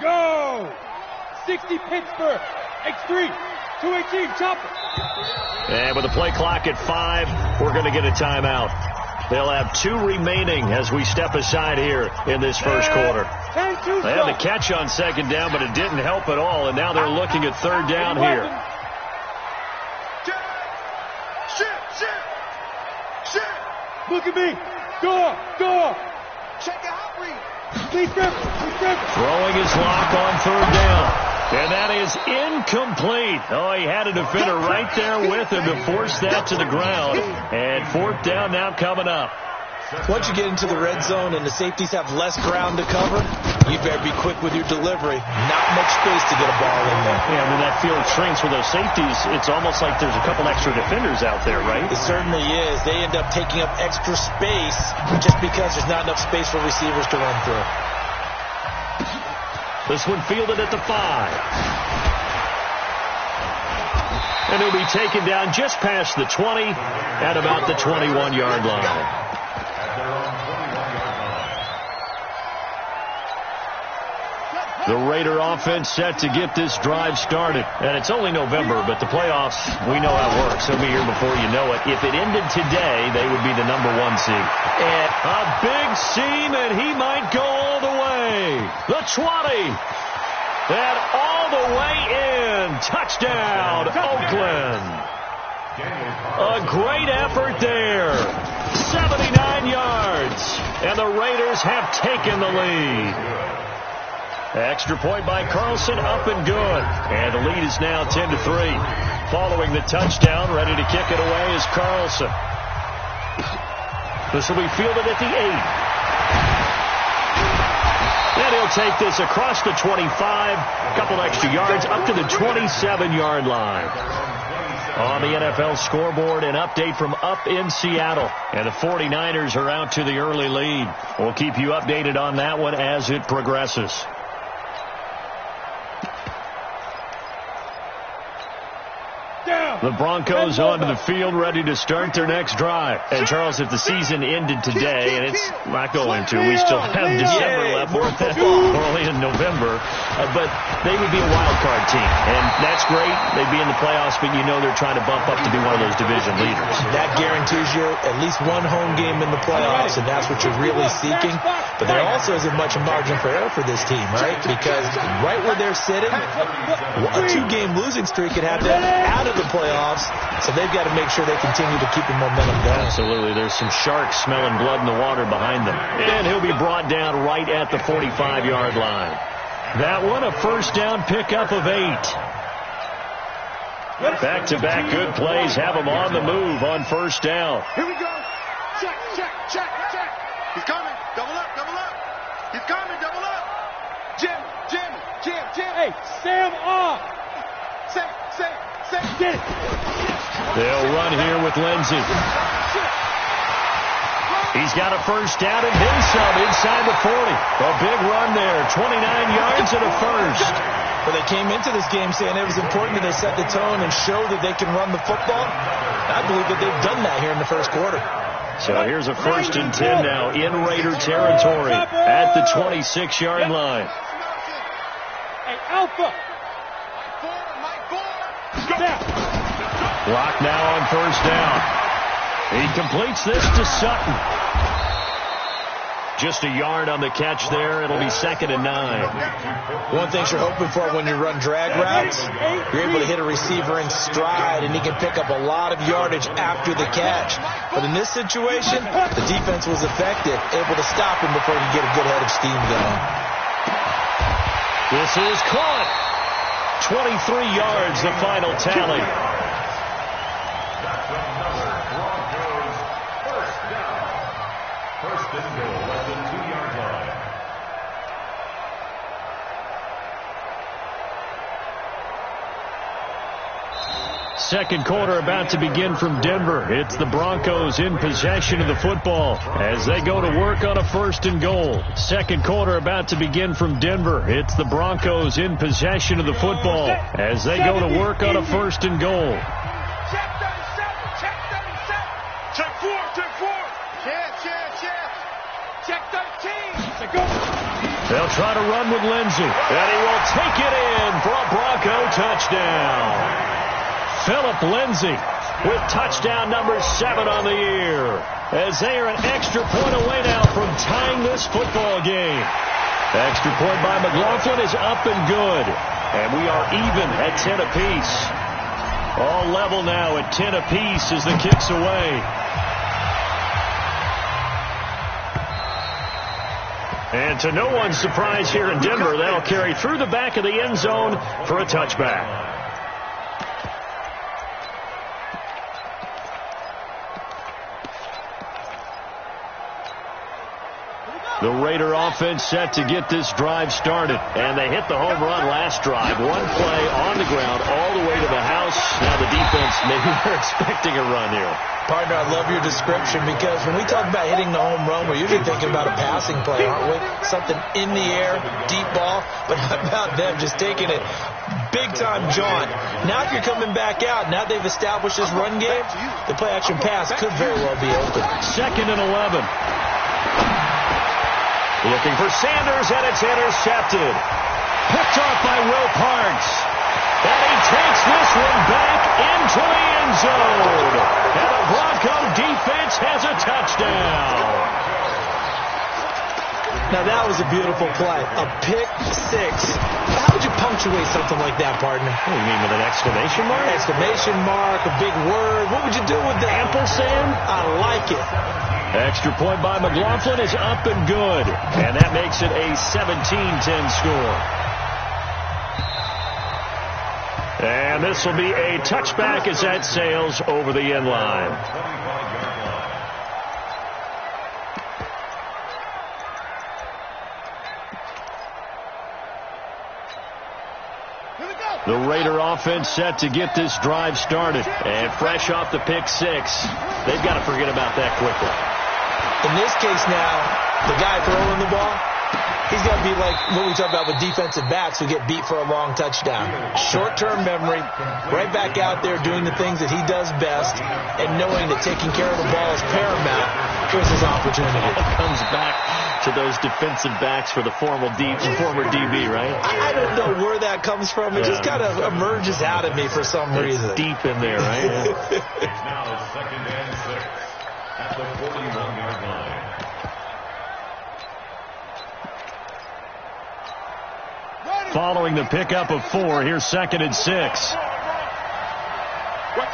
Go! 60 Pittsburgh. X3. 218. Chopper. And with the play clock at 5, we're going to get a timeout. They'll have 2 remaining as we step aside here in this first quarter. They had the catch on second down, but it didn't help at all, and now they're looking at third down here. Look at me. Door. Check it out, Reed. Throwing his lock on third down. And that is incomplete. Oh, he had a defender right there with him to force that to the ground. And fourth down now coming up. Once you get into the red zone and the safeties have less ground to cover, you better be quick with your delivery. Not much space to get a ball in there. Yeah, when that field shrinks with those safeties, it's almost like there's a couple extra defenders out there, right? It certainly is. They end up taking up extra space just because there's not enough space for receivers to run through. This one fielded at the 5. And he'll be taken down just past the 20 at about the 21-yard line. The Raider offense set to get this drive started. And it's only November, but the playoffs, we know how it works. They'll be here before you know it. If it ended today, they would be the number 1 seed. And a big seam, and he might go all the way. The 20. And all the way in. Touchdown, Oakland. A great effort there. 79 yards. And the Raiders have taken the lead. Extra point by Carlson, up and good. And the lead is now 10-3. Following the touchdown, ready to kick it away is Carlson. This will be fielded at the 8. And he'll take this across the 25, a couple extra yards, up to the 27-yard line. On the NFL scoreboard, an update from up in Seattle. And the 49ers are out to the early lead. We'll keep you updated on that one as it progresses. The Broncos onto the field, ready to start their next drive. And, Charles, if the season ended today, and it's not going to, we still have December left. We're only in November. But they would be a wild card team. And that's great. They'd be in the playoffs, but you know they're trying to bump up to be one of those division leaders. That guarantees you at least one home game in the playoffs, and that's what you're really seeking. But there also isn't much margin for error for this team, right? Because right where they're sitting, a 2-game losing streak could have them out of the playoffs. So they've got to make sure they continue to keep the momentum going. Absolutely. There's some sharks smelling blood in the water behind them. And he'll be brought down right at the 45-yard line. That one, a first down pickup of 8. Back-to-back good plays have them on the move on first down. Here we go. Check. He's coming. Double up. He's coming. Double up. Jim. Hey, Sam off. Say. Get it. They'll run here with Lindsey. He's got a first down and then some inside the 40. A big run there, 29 yards and a first. Well, they came into this game saying it was important that they set the tone and show that they can run the football. I believe that they've done that here in the first quarter. So here's a 1st and 10 now in Raider territory at the 26-yard line. Hey, Alpha. Block now on first down. He completes this to Sutton. Just a yard on the catch there. It'll be 2nd and 9. One thing you're hoping for when you run drag routes, you're able to hit a receiver in stride, and he can pick up a lot of yardage after the catch. But in this situation, the defense was effective, able to stop him before he could get a good head of steam going. This is caught. 23 yards, the final tally. First and goal at the 2-yard line. Second quarter about to begin from Denver. It's the Broncos in possession of the football as they go to work on a 1st and goal. Second quarter about to begin from Denver. It's the Broncos in possession of the football as they go to work on a 1st and goal. Check 4. Check 13. They'll They'll try to run with Lindsey. And he will take it in for a Bronco touchdown. Philip Lindsey with touchdown number 7 on the year. As they are an extra point away now from tying this football game. Extra point by McLaughlin is up and good. And we are even at 10 apiece. All level now at 10 apiece as the kick's away. And to no one's surprise here in Denver, that'll carry through the back of the end zone for a touchback. The Raider offense set to get this drive started. And they hit the home run last drive. One play on the ground all the way to the house. Now the defense, maybe they're expecting a run here. Partner, I love your description because when we talk about hitting the home run, we're usually thinking about a passing play, aren't we? Something in the air, deep ball. But how about them just taking it big-time jaunt? Now if you're coming back out, now they've established this run game, the play-action pass could very well be open. 2nd and 11. Looking for Sanders, and it's intercepted. Picked off by Will Parks. And he takes this one back into the end zone. And the Bronco defense has a touchdown. Now that was a beautiful play. A pick 6. How would you punctuate something like that, partner? What do you mean, with an exclamation mark? Exclamation mark, a big word. What would you do with that? Ampersand? I like it. Extra point by McLaughlin is up and good. And that makes it a 17-10 score. And this will be a touchback as that sails over the end line. The Raider offense set to get this drive started. And fresh off the pick 6, they've got to forget about that quickly. In this case now, the guy throwing the ball, he's got to be like what we talk about with defensive backs who get beat for a long touchdown. Short-term memory, right back out there doing the things that he does best, and knowing that taking care of the ball is paramount. Here's his opportunity. It comes back to those defensive backs for the former DB, right? I don't know where that comes from. It just kind of emerges out of me for some reason. Deep in there, right? It's now 2nd and 6 at the 41-yard line. Following the pickup of 4, here's 2nd and 6. Watch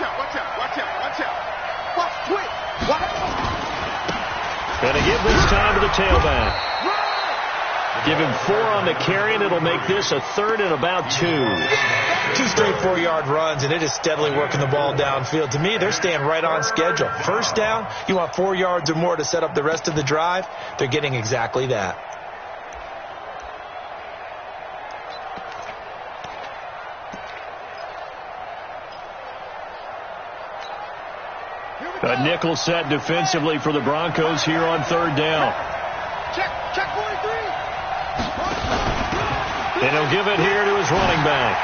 out, watch out, watch out, watch out. Watch, quick, watch. And to give this time to the tailback. Give him 4 on the carry, and it'll make this a 3rd and about 2. 2 straight 4-yard runs, and it is steadily working the ball downfield. To me, they're staying right on schedule. First down, you want 4 yards or more to set up the rest of the drive. They're getting exactly that. A nickel set defensively for the Broncos here on 3rd down. Check 43. And he'll give it here to his running back.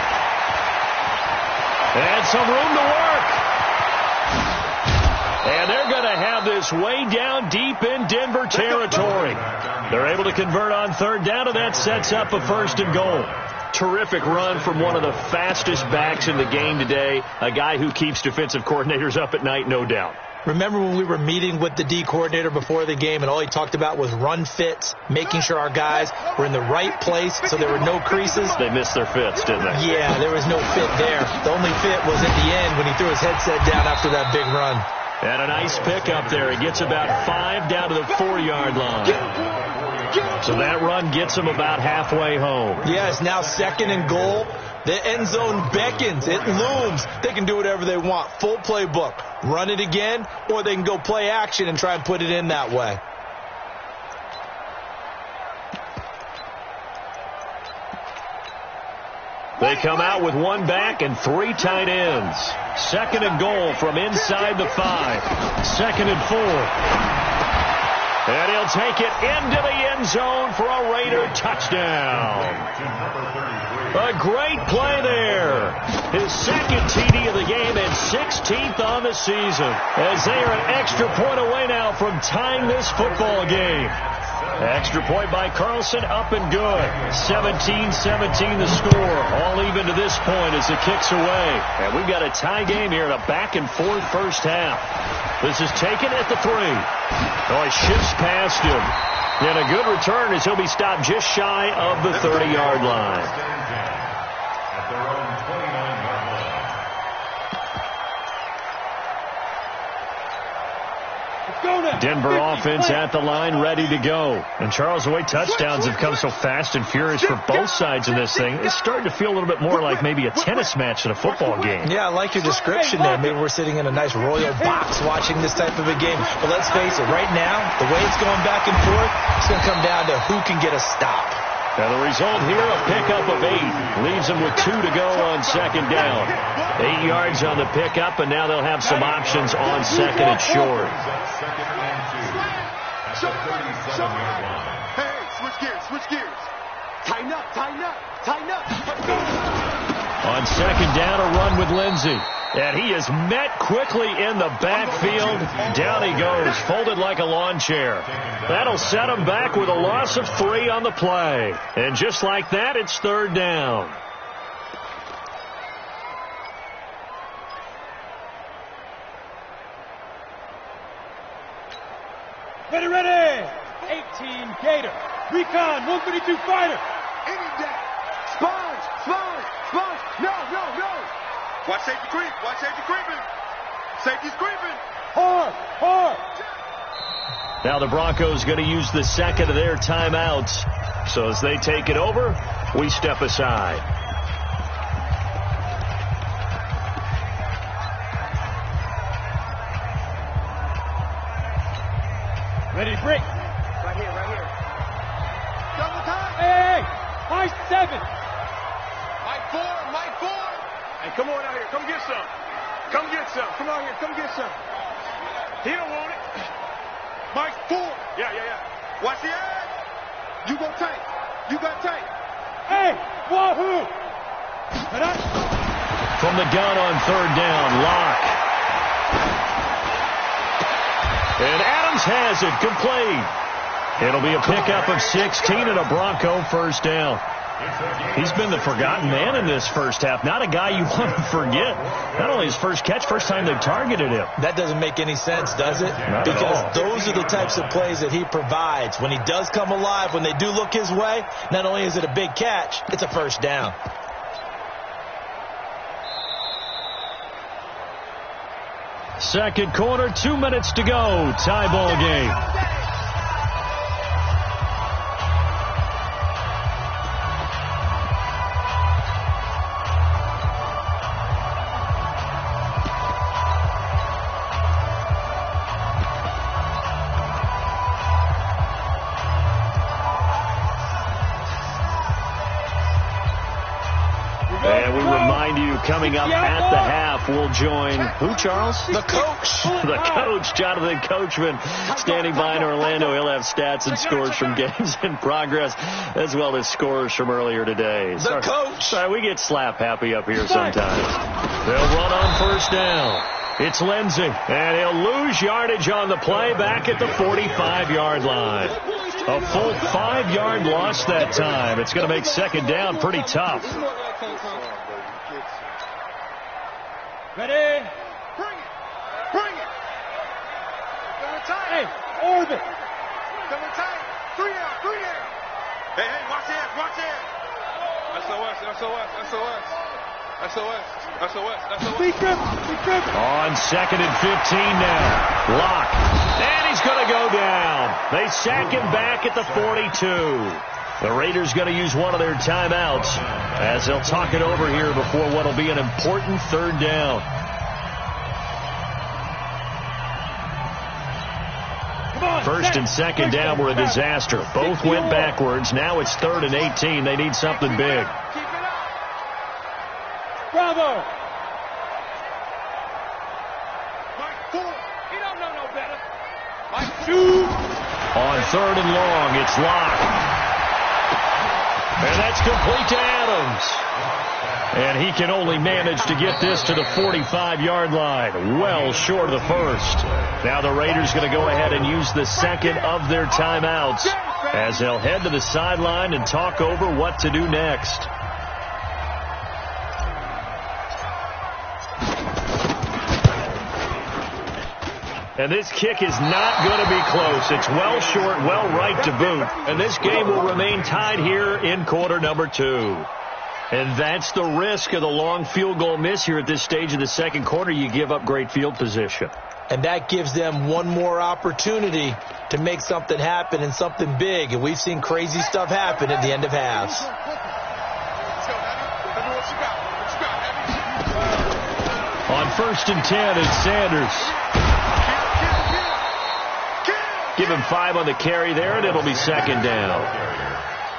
And some room to work. And they're going to have this way down deep in Denver territory. They're able to convert on 3rd down, and that sets up a 1st and goal. Terrific run from one of the fastest backs in the game today. A guy who keeps defensive coordinators up at night, no doubt. Remember when we were meeting with the D coordinator before the game and all he talked about was run fits, making sure our guys were in the right place so there were no creases? They missed their fits, didn't they? Yeah, there was no fit there. The only fit was at the end when he threw his headset down after that big run. And a nice pickup there. He gets about 5 down to the 4-yard line. So that run gets him about halfway home. Yes, now 2nd and goal. The end zone beckons. It looms. They can do whatever they want. Full playbook. Run it again, or they can go play action and try and put it in that way. They come out with 1 back and 3 tight ends. 2nd and goal from inside the 5. 2nd and 4. And he'll take it into the end zone for a Raider touchdown. A great play there. His 2nd TD of the game and 16th on the season. As they are an extra point away now from tying this football game. Extra point by Carlson, up and good. 17-17 the score. All even to this point as it kicks away. And we've got a tie game here in a back-and-forth first half. This is taken at the 3. Oh, he shifts past him. And a good return as he'll be stopped just shy of the 30-yard line. Denver offense at the line, ready to go. And Charles, the way touchdowns have come so fast and furious for both sides in this thing, it's starting to feel a little bit more like maybe a tennis match than a football game. Yeah, I like your description there. Maybe we're sitting in a nice royal box watching this type of a game. But let's face it, right now, the way it's going back and forth, it's going to come down to who can get a stop. Now the result here, a pickup of 8. Leaves them with 2 to go on second down. 8 yards on the pickup, and now they'll have some options on second and short. Hey, switch gears. Tighten up. On second down, a run with Lindsey. And he is met quickly in the backfield. Down he goes, folded like a lawn chair. That'll set him back with a loss of 3 on the play. And just like that, it's third down. Ready. 18 Gator. Recon, 132 fighter. Any day. Sponge. No. Watch safety creeping. Safety's creeping. Hard. Now the Broncos going to use the second of their timeouts. So as they take it over, we step aside. Ready, break. Right here. Double time. Hey. High 7. Mike 4. Hey, come on out here. Come get some. Come out here. Come get some. He don't want it. Mike 4. Yeah. Watch the edge. You go tight. Hey, wahoo. From the gun on third down, Locke. And Adams has it, complete. It'll be a pickup of 16 and a Bronco first down. He's been the forgotten man in this first half. Not a guy you want to forget. Not only his first catch, first time they've targeted him. That doesn't make any sense, does it? Because those are the types of plays that he provides. When he does come alive, when they do look his way, not only is it a big catch, it's a first down. Second quarter, 2 minutes to go. Tie ball game. And we remind you, coming up at the half, we'll join who, Charles? The coach. The coach, Jonathan Coachman, standing by in Orlando. He'll have stats and scores from games in progress, as well as scores from earlier today. The coach. Sorry, we get slap happy up here sometimes. They'll run on first down. It's Lindsey, and he'll lose yardage on the play back at the 45-yard line. A full 5-yard loss that time. It's going to make second down pretty tough. Ready? Bring it. Double tight. Hey, orbit. Double tight. 3 down. Hey, watch that. SOS. Be crippled. On second and 15 now. Locke. And he's going to go down. They sack him back at the 42. The Raiders going to use one of their timeouts as they'll talk it over here before what will be an important third down. First and second down were a disaster. Both went backwards. Now it's third and 18. They need something big. Bravo. Mike 4. He don't know no better. Mike 2. On third and long, it's Locke. And that's complete to Adams. And he can only manage to get this to the 45-yard line, well short of the first. Now the Raiders going to go ahead and use the second of their timeouts as they'll head to the sideline and talk over what to do next. And this kick is not going to be close. It's well short, well right to boot. And this game will remain tied here in quarter number 2. And that's the risk of the long field goal miss here at this stage of the second quarter. You give up great field position. And that gives them one more opportunity to make something happen and something big. And we've seen crazy stuff happen at the end of halves. On 1st and 10, it's Sanders. Give him 5 on the carry there, and it'll be second down.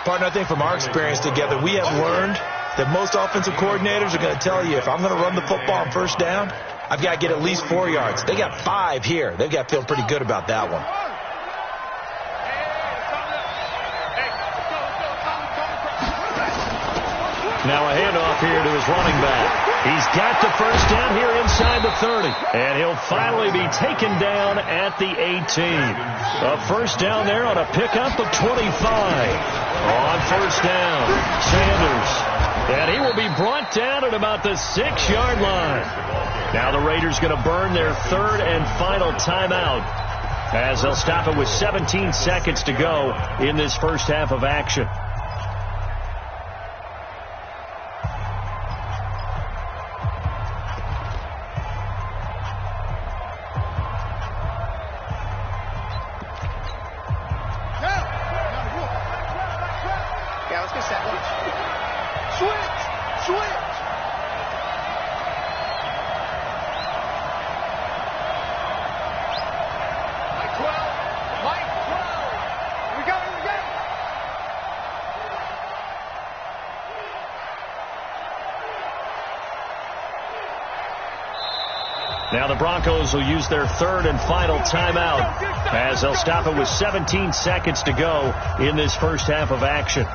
Partner, I think from our experience together, we have learned that most offensive coordinators are going to tell you, if I'm going to run the football on first down, I've got to get at least 4 yards. They got 5 here. They've got to feel pretty good about that one. Now a handoff here to his running back. He's got the first down here inside the 30. And he'll finally be taken down at the 18. A first down there on a pickup of 25. On first down, Sanders. And he will be brought down at about the 6-yard line. Now the Raiders going to burn their 3rd and final timeout, as they'll stop it with 17 seconds to go in this first half of action. Now the Broncos will use their 3rd and final timeout, as they'll stop it with 17 seconds to go in this first half of action.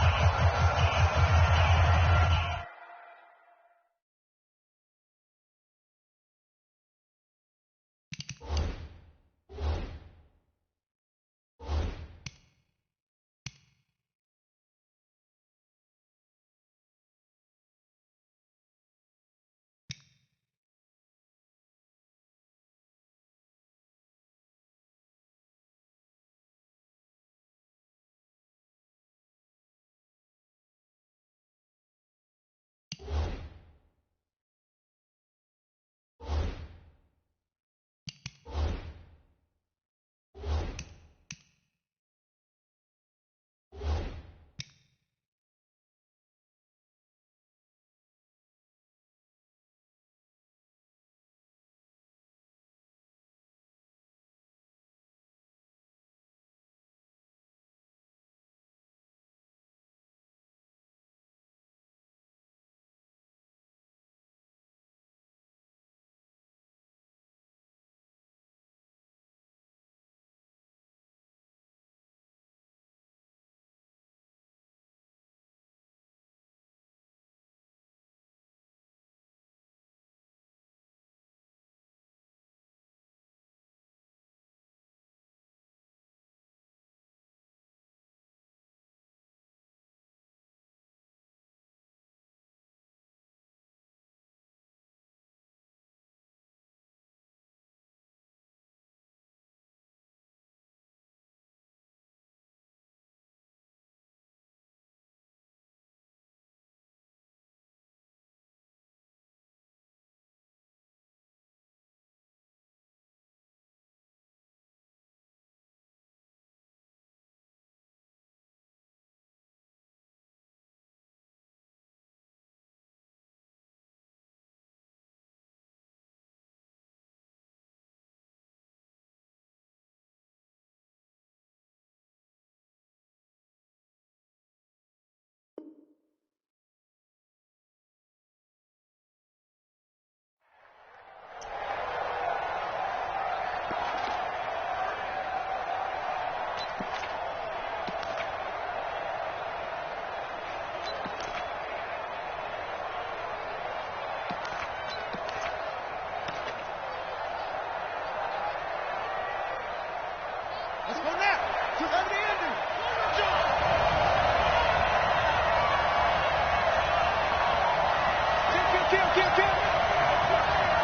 Jim.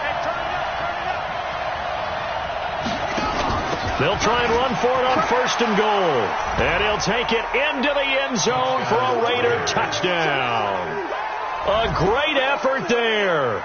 Hey, turn it up. They'll try and run for it on 1st and goal. And he'll take it into the end zone for a Raider touchdown. A great effort there.